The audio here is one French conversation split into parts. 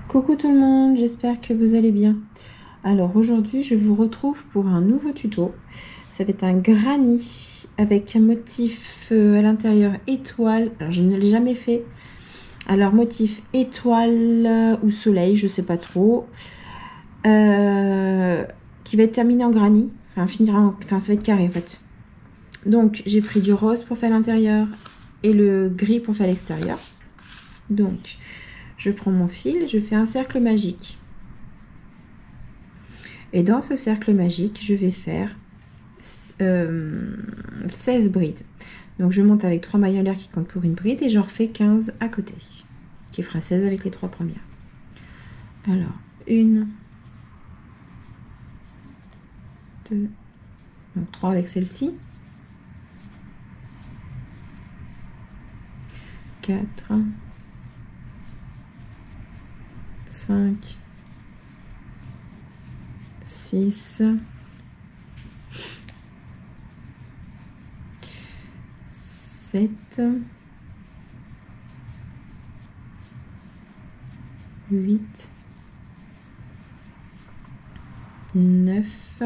Coucou tout le monde, j'espère que vous allez bien. Alors aujourd'hui je vous retrouve pour un nouveau tuto. Ça va être un granny avec un motif à l'intérieur étoile. Alors je ne l'ai jamais fait. Alors motif étoile ou soleil, je sais pas trop. Qui va être terminé en granny. Enfin ça va être carré en fait. Donc j'ai pris du rose pour faire l'intérieur et le gris pour faire l'extérieur. Donc je prends mon fil, je fais un cercle magique. Et dans ce cercle magique, je vais faire 16 brides. Donc je monte avec 3 mailles en l'air qui comptent pour une bride et j'en refais 15 à côté, qui fera 16 avec les 3 premières. Alors, 1, 2, donc 3 avec celle-ci, 4, 5, 6, 7, 8, 9,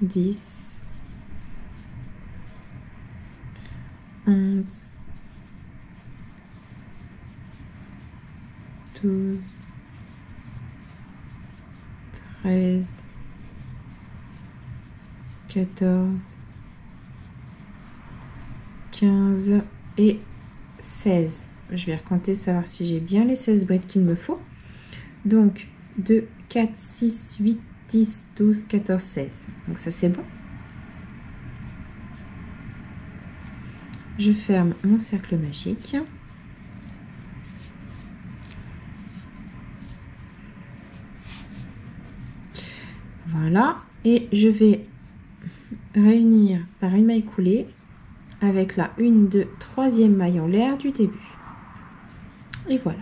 10, 11, 12, 13, 14, 15 et 16. Je vais recompter, savoir si j'ai bien les 16 brides qu'il me faut. Donc 2, 4, 6, 8, 10, 12, 14, 16. Donc ça c'est bon. Je ferme mon cercle magique. Voilà. Et je vais réunir par une maille coulée avec la 1, 2, 3e maille en l'air du début. Et voilà.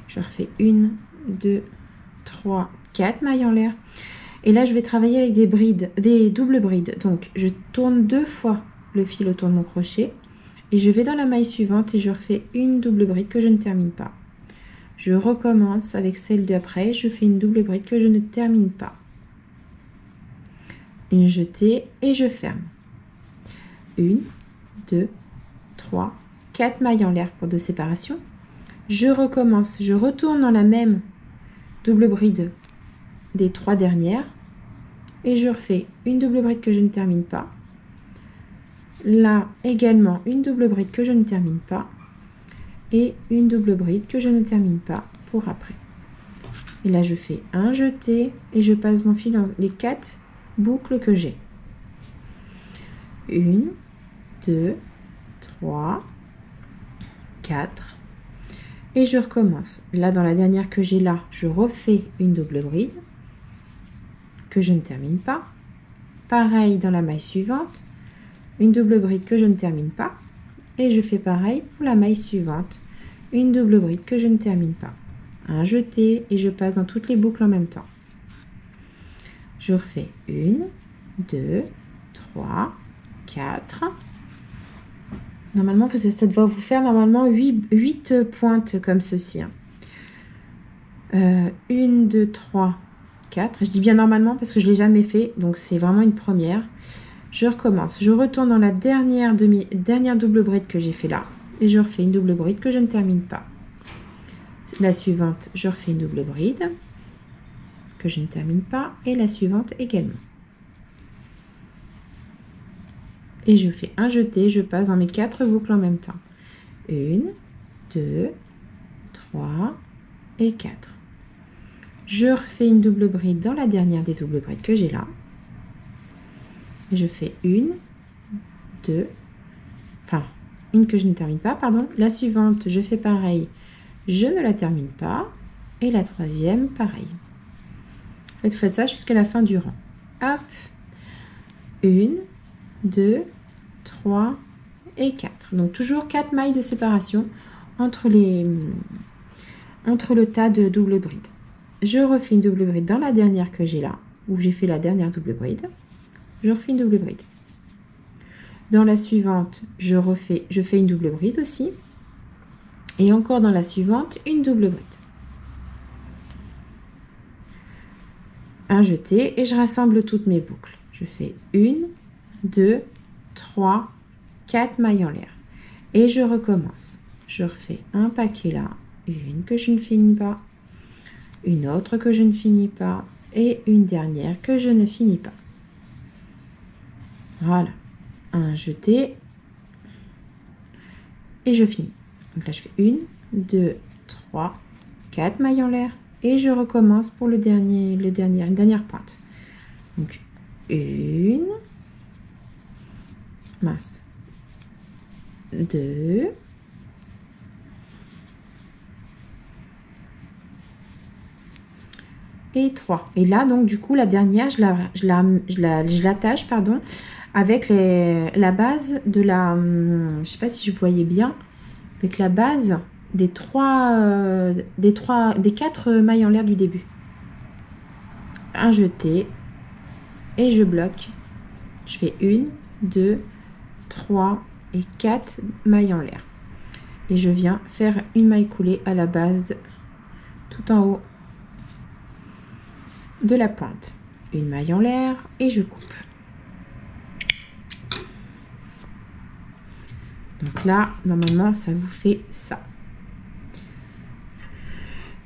Je refais 1, 2, 3, 4 mailles en l'air. Et là, je vais travailler avec des brides, des doubles brides. Donc, je tourne 2 fois le fil autour de mon crochet. Et je vais dans la maille suivante et je refais une double bride que je ne termine pas. Je recommence avec celle d'après. Je fais une double bride que je ne termine pas. Une jetée et je ferme. 1, 2, 3, 4 mailles en l'air pour 2 séparations. Je recommence, je retourne dans la même double bride des 3 dernières et je refais une double bride que je ne termine pas. Là également une double bride que je ne termine pas et une double bride que je ne termine pas pour après. Et là je fais un jeté et je passe mon fil dans les 4 boucles que j'ai. 1, 2, 3, 4 et je recommence. Là dans la dernière que j'ai là, je refais une double bride que je ne termine pas. Pareil dans la maille suivante, une double bride que je ne termine pas et je fais pareil pour la maille suivante, une double bride que je ne termine pas. Un jeté et je passe dans toutes les boucles en même temps. Je refais 1, 2, 3, 4. Normalement, ça doit vous faire normalement 8 pointes comme ceci. 1, 2, 3, 4. Je dis bien normalement parce que je ne l'ai jamais fait, donc c'est vraiment une première. Je recommence. Je retourne dans la dernière double bride que j'ai fait là. Et je refais une double bride que je ne termine pas. La suivante, je refais une double bride que je ne termine pas. Et la suivante également. Et je fais un jeté, je passe dans mes 4 boucles en même temps. 1, 2, 3 et 4. Je refais une double bride dans la dernière des doubles brides que j'ai là. Et je fais 1, 2, enfin une que je ne termine pas, pardon. La suivante, je fais pareil, je ne la termine pas. Et la troisième, pareil. Faites ça jusqu'à la fin du rang. Hop, 1, 2, 3 et 4. Donc toujours 4 mailles de séparation entre le tas de double bride. Je refais une double bride dans la dernière que j'ai là, où j'ai fait la dernière double bride. Je refais une double bride. Dans la suivante, je fais une double bride aussi. Et encore dans la suivante, une double bride. Un jeté et je rassemble toutes mes boucles. Je fais 1, 2, 3, 4 mailles en l'air. Et je recommence. Je refais un paquet là, une que je ne finis pas, une autre que je ne finis pas et une dernière que je ne finis pas. Voilà. Un jeté et je finis. Donc là, je fais 1, 2, 3, 4 mailles en l'air et je recommence pour une dernière pointe. Donc, une, mince, 2, et 3. Et là, donc, du coup, la dernière, je l'attache, pardon, avec la base de la, je sais pas si je voyais bien, avec la base des 4 mailles en l'air du début. Un jeté et je bloque. Je fais 1, 2, 3 et 4 mailles en l'air. Et je viens faire une maille coulée à la base tout en haut de la pointe. Une maille en l'air et je coupe. Donc là, normalement, ça vous fait ça.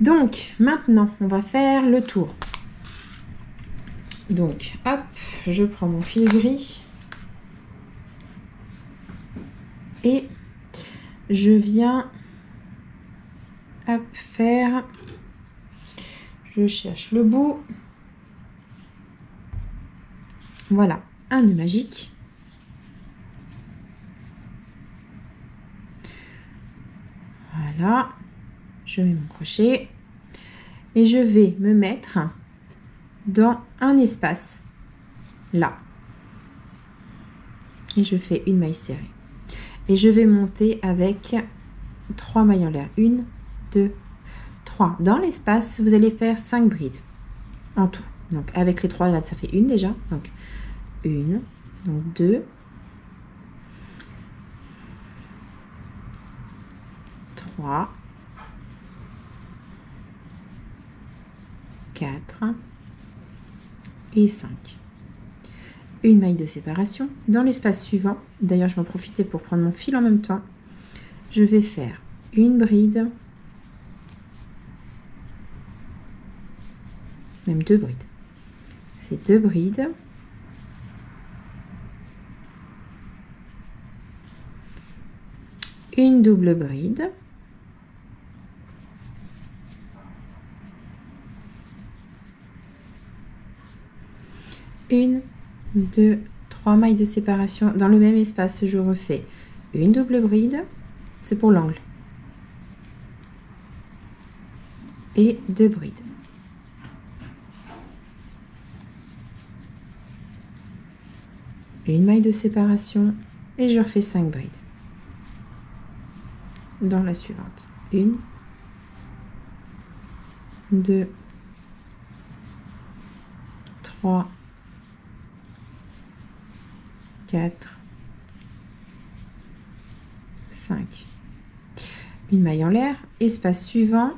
Donc, maintenant, on va faire le tour. Donc, hop, je prends mon fil gris. Et je viens hop, faire... Je cherche le bout. Voilà, un nœud magique. Voilà, je mets mon crochet et je vais me mettre dans un espace là et je fais une maille serrée et je vais monter avec 3 mailles en l'air, 1, 2, 3 dans l'espace. Vous allez faire 5 brides en tout, donc avec les 3 là ça fait une déjà, donc 1, donc 2, 3, 4 et 5. Une maille de séparation. Dans l'espace suivant, d'ailleurs je vais en profiter pour prendre mon fil en même temps, je vais faire une bride, même 2 brides. C'est 2 brides. Une double bride. Une, 2, 3 mailles de séparation. Dans le même espace, je refais une double bride. C'est pour l'angle. Et 2 brides. Une maille de séparation et je refais 5 brides. Dans la suivante. 1, 2, 3, 4, 5. Une maille en l'air, espace suivant.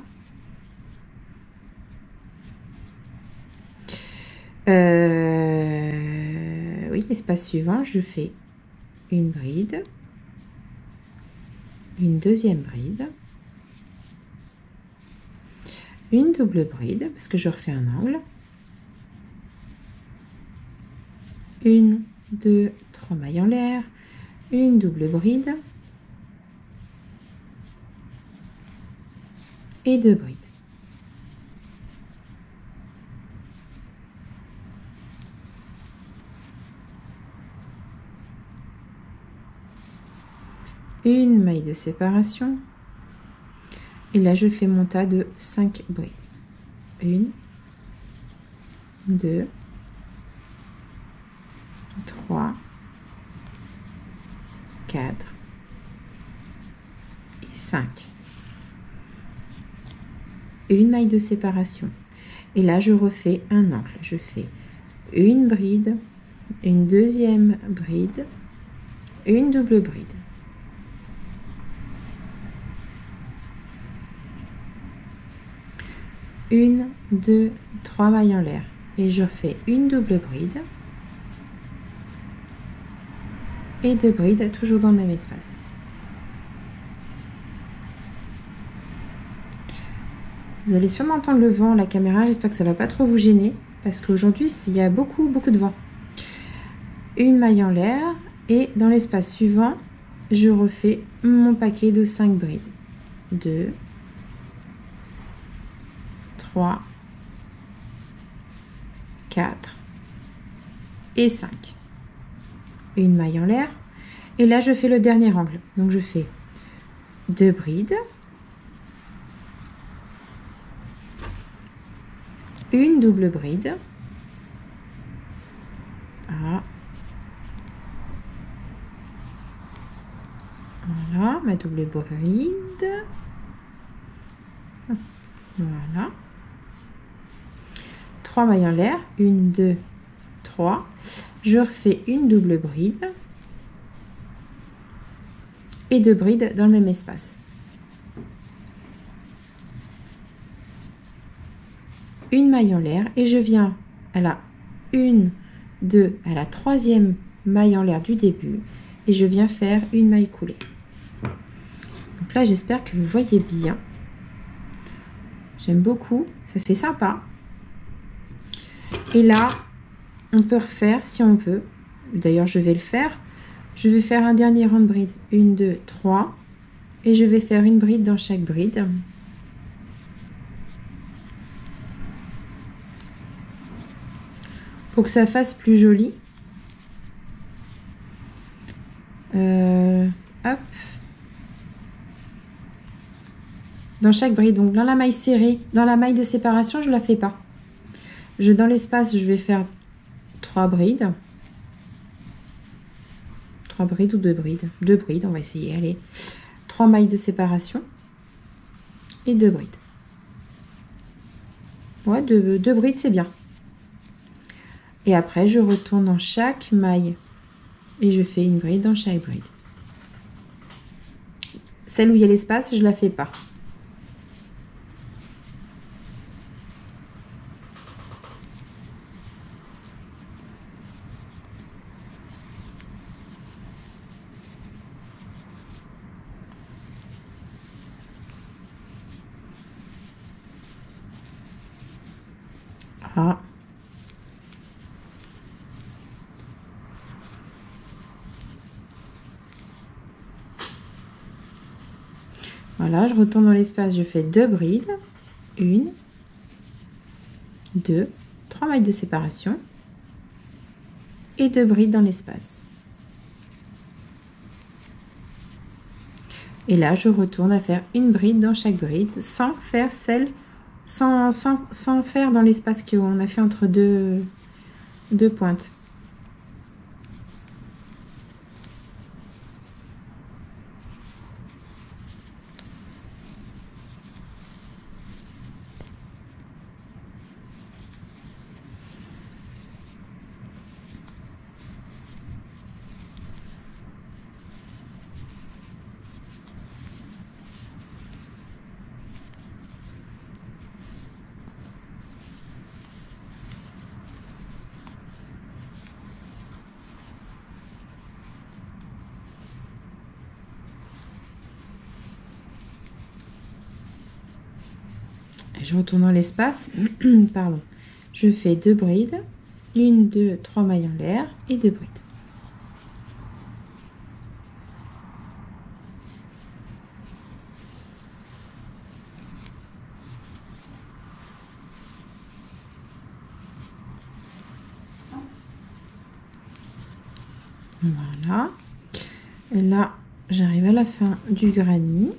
Oui, espace suivant, je fais une bride, une deuxième bride, une double bride, parce que je refais un angle, 1, 2, 3 mailles en l'air, une double bride et 2 brides. Une maille de séparation et là je fais mon tas de 5 brides. 1, 2, 3, 4 et 5. Une maille de séparation et là je refais un angle. Je fais une bride, une deuxième bride, une double bride. 1, 2, 3 mailles en l'air et je refais une double bride et 2 brides toujours dans le même espace. Vous allez sûrement entendre le vent, la caméra, j'espère que ça ne va pas trop vous gêner parce qu'aujourd'hui il y a beaucoup de vent. Une maille en l'air et dans l'espace suivant, je refais mon paquet de 5 brides. 2, 3, 4 et 5. Une maille en l'air et là je fais le dernier angle. Donc je fais 2 brides, une double bride. Voilà, ma double bride. Voilà. 3 mailles en l'air, 1, 2, 3. Je refais une double bride et 2 brides dans le même espace. Une maille en l'air et je viens à la 1, 2, à la 3e maille en l'air du début et je viens faire une maille coulée. Donc là, j'espère que vous voyez bien. J'aime beaucoup, ça fait sympa. Et là, on peut refaire si on peut. D'ailleurs, je vais le faire. Je vais faire un dernier rang de bride. 1, 2, 3. Et je vais faire une bride dans chaque bride. Pour que ça fasse plus joli. Hop. Dans chaque bride, donc dans la maille serrée, dans la maille de séparation, je ne la fais pas. Dans l'espace, je vais faire 3 brides. 3 brides ou 2 brides. 2 brides, on va essayer. Allez. 3 mailles de séparation. Et 2 brides. Ouais, 2 brides, c'est bien. Et après, je retourne dans chaque maille. Et je fais une bride dans chaque bride. Celle où il y a l'espace, je ne la fais pas. Ah. Voilà, je retourne dans l'espace, je fais 2 brides. 1, 2, 3 mailles de séparation. Et 2 brides dans l'espace. Et là, je retourne à faire une bride dans chaque bride sans faire sans faire dans l'espace qu'on a fait entre deux pointes. Je retourne dans l'espace, pardon, je fais 2 brides, 1, 2, 3 mailles en l'air et 2 brides. Voilà, et là j'arrive à la fin du granit.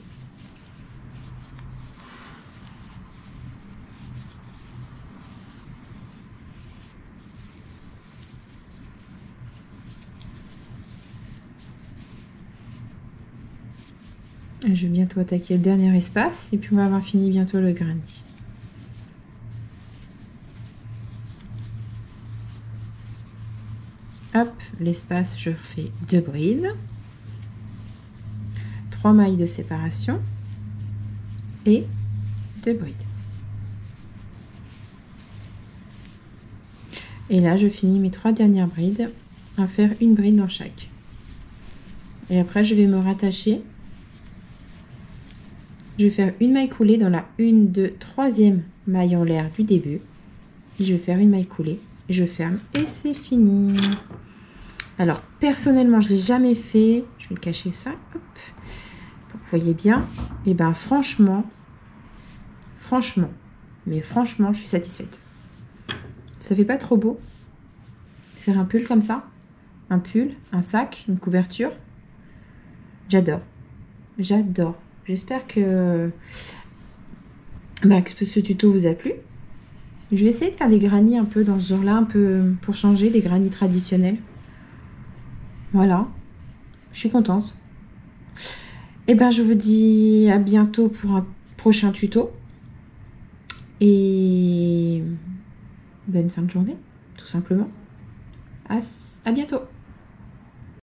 Je vais bientôt attaquer le dernier espace et puis on va avoir fini bientôt le granit. Hop, l'espace, je refais 2 brides, 3 mailles de séparation et 2 brides. Et là, je finis mes 3 dernières brides, à faire une bride dans chaque. Et après, je vais me rattacher. Je vais faire une maille coulée dans la 1, 2, 3e maille en l'air du début. Et je vais faire une maille coulée, je ferme et c'est fini. Alors, personnellement, je ne l'ai jamais fait. Je vais le cacher ça, hop, pour que vous voyez bien. Et bien, franchement, je suis satisfaite. Ça fait pas trop beau faire un pull comme ça? Un pull, un sac, une couverture. J'adore. J'adore. J'espère que ce tuto vous a plu. Je vais essayer de faire des granny un peu dans ce genre-là, un peu pour changer, des granny traditionnels. Voilà. Je suis contente. Et ben, je vous dis à bientôt pour un prochain tuto. Et bonne fin de journée, tout simplement. À bientôt.